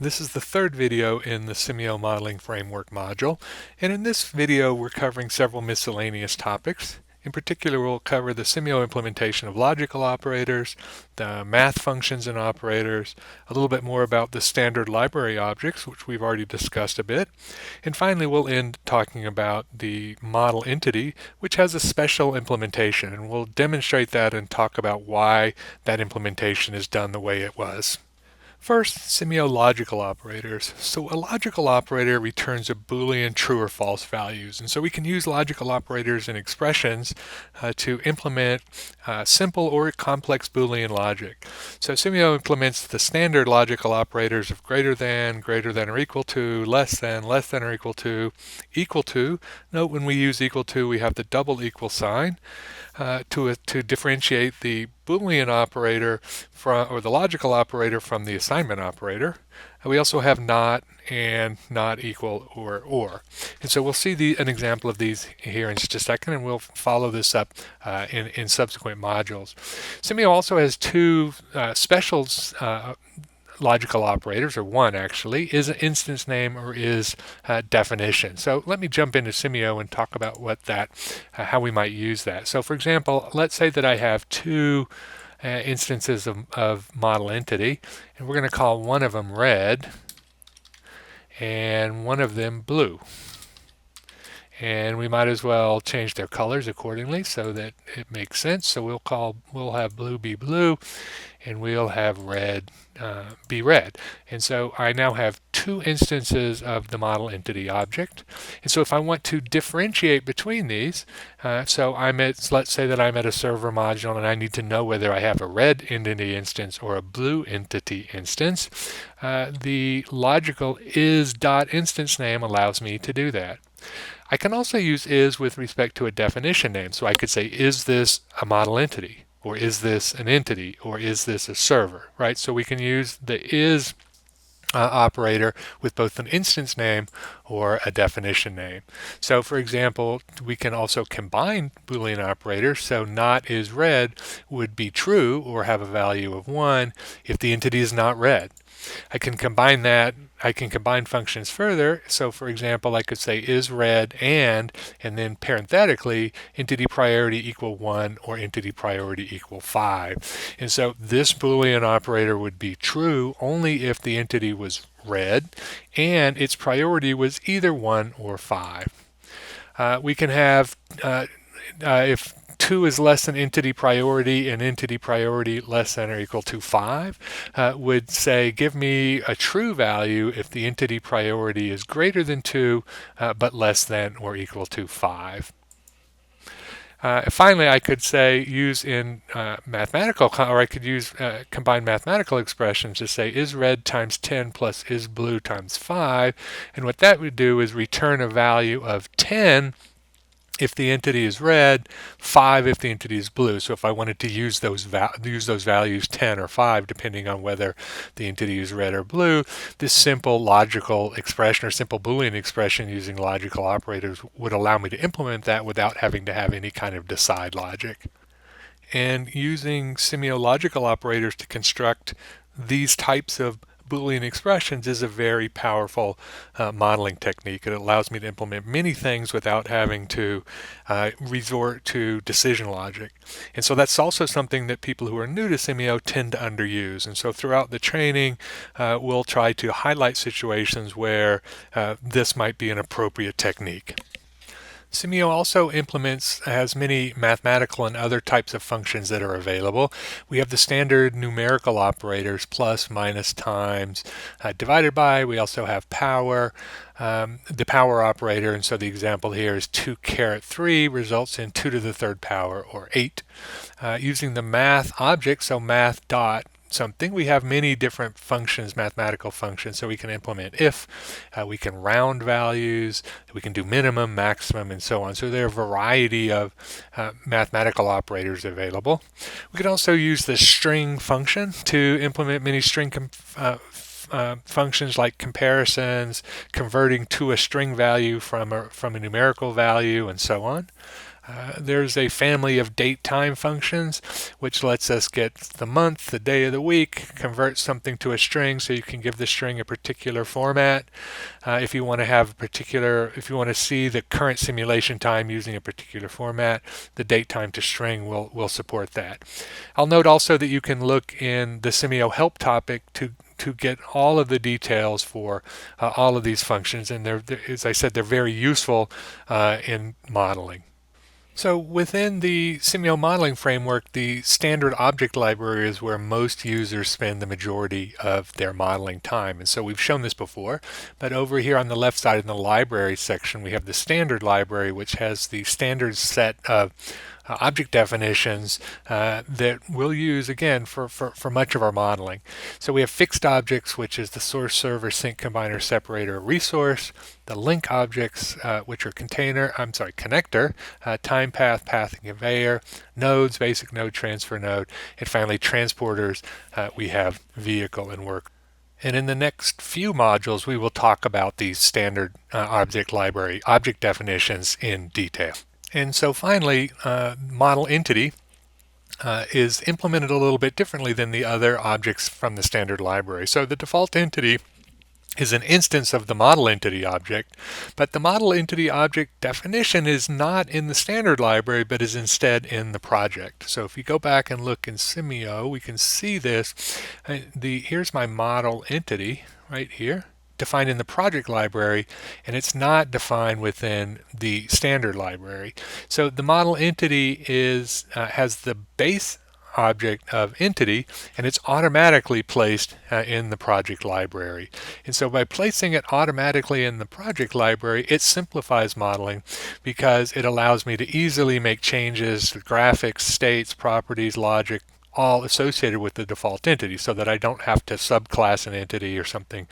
This is the third video in the Simio Modeling Framework module, and in this video we're covering several miscellaneous topics. In particular, we'll cover the Simio implementation of logical operators, the math functions and operators, a little bit more about the standard library objects, which we've already discussed a bit, and finally we'll end talking about the model entity, which has a special implementation, and we'll demonstrate that and talk about why that implementation is done the way it was. First, semiological operators. So a logical operator returns a Boolean true or false values. And so we can use logical operators in expressions to implement simple or complex Boolean logic. So Simio implements the standard logical operators of greater than or equal to, less than or equal to, equal to. Note when we use equal to, we have the double equal sign to differentiate the Boolean operator or the logical operator from the assignment operator. And we also have not and not equal or. And so we'll see an example of these here in just a second, and we'll follow this up in subsequent modules. Simio also has two special logical operators, or one actually, is an instance name or is definition. So let me jump into Simio and talk about how we might use that. So for example, let's say that I have two instances of model entity, and we're going to call one of them red and one of them blue. And we might as well change their colors accordingly so that it makes sense. So we'll have blue be blue, and we'll have red be red. And so I now have two instances of the model entity object. And so if I want to differentiate between these, let's say that I'm at a server module and I need to know whether I have a red entity instance or a blue entity instance, the logical is.instance name allows me to do that. I can also use is with respect to a definition name. So I could say, is this a model entity? Or is this an entity? Or is this a server? Right? So we can use the is operator with both an instance name or a definition name. So for example, we can also combine Boolean operators. So not is red would be true or have a value of 1 if the entity is not red. I can combine functions further. So for example, I could say is red and then parenthetically entity priority equal 1 or entity priority equal 5. And so this Boolean operator would be true only if the entity was red and its priority was either 1 or 5. We can have if 2 is less than entity priority and entity priority less than or equal to 5, would say give me a true value if the entity priority is greater than 2 but less than or equal to 5. Finally, I could say use in I could use combine mathematical expressions to say is red times 10 plus is blue times 5, and what that would do is return a value of 10 if the entity is red, 5 if the entity is blue. So if I wanted to use those values 10 or 5 depending on whether the entity is red or blue, this simple logical expression or simple Boolean expression using logical operators would allow me to implement that without having to have any kind of decide logic. And using semiological operators to construct these types of Boolean expressions is a very powerful modeling technique. It allows me to implement many things without having to resort to decision logic. And so that's also something that people who are new to Simio tend to underuse. And so throughout the training, we'll try to highlight situations where this might be an appropriate technique. Simio also has many mathematical and other types of functions that are available. We have the standard numerical operators, plus, minus, times, divided by. We also have power, the power operator, and so the example here is 2 caret 3 results in 2 to the third power, or 8. Using the math object, so math dot something, we have many different functions, mathematical functions. So we can implement if, we can round values, we can do minimum, maximum, and so on. So there are a variety of mathematical operators available. We can also use the string function to implement many string functions like comparisons, converting to a string value from a numerical value, and so on. There's a family of date time functions, which lets us get the month, the day of the week, convert something to a string so you can give the string a particular format. If you want to have a particular, if you want to see the current simulation time using a particular format, the date time to string will support that. I'll note also that you can look in the Simio help topic to get all of the details for all of these functions, and as I said, they're very useful in modeling. So within the Simio modeling framework, the standard object library is where most users spend the majority of their modeling time. And so we've shown this before, but over here on the left side in the library section, we have the standard library, which has the standard set of object definitions that we'll use again for much of our modeling. So we have fixed objects, which is the source, server, sync, combiner, separator, resource. The link objects, which are connector, time path, path and conveyor, nodes, basic node, transfer node, and finally transporters, we have vehicle and work. And in the next few modules, we will talk about these standard object library object definitions in detail. And so finally, model entity is implemented a little bit differently than the other objects from the standard library. So the default entity is an instance of the model entity object, but the model entity object definition is not in the standard library, but is instead in the project. So if you go back and look in Simio, we can see this. Here's my model entity right here, defined in the project library, and it's not defined within the standard library. So the model entity has the base object of entity, and it's automatically placed in the project library. And so by placing it automatically in the project library, it simplifies modeling because it allows me to easily make changes to graphics, states, properties, logic, all associated with the default entity, so that I don't have to subclass an entity or something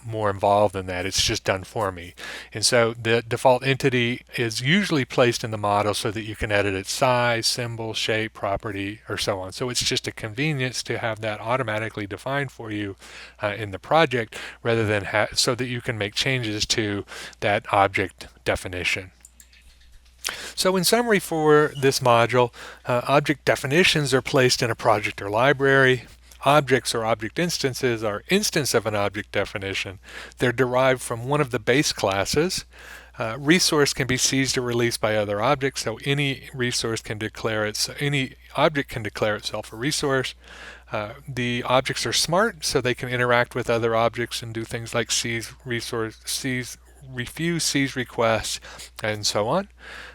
more involved than that. It's just done for me. And so the default entity is usually placed in the model so that you can edit its size, symbol, shape, property, or so on. So it's just a convenience to have that automatically defined for you in the project, rather than so that you can make changes to that object definition. So in summary for this module, object definitions are placed in a project or library. Objects or object instances are instance of an object definition. They're derived from one of the base classes. Resource can be seized or released by other objects, so any resource can declare any object can declare itself a resource. The objects are smart, so they can interact with other objects and do things like refuse seize requests, and so on.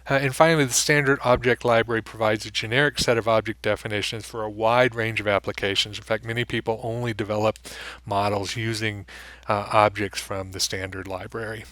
And finally, the standard object library provides a generic set of object definitions for a wide range of applications. In fact, many people only develop models using objects from the standard library.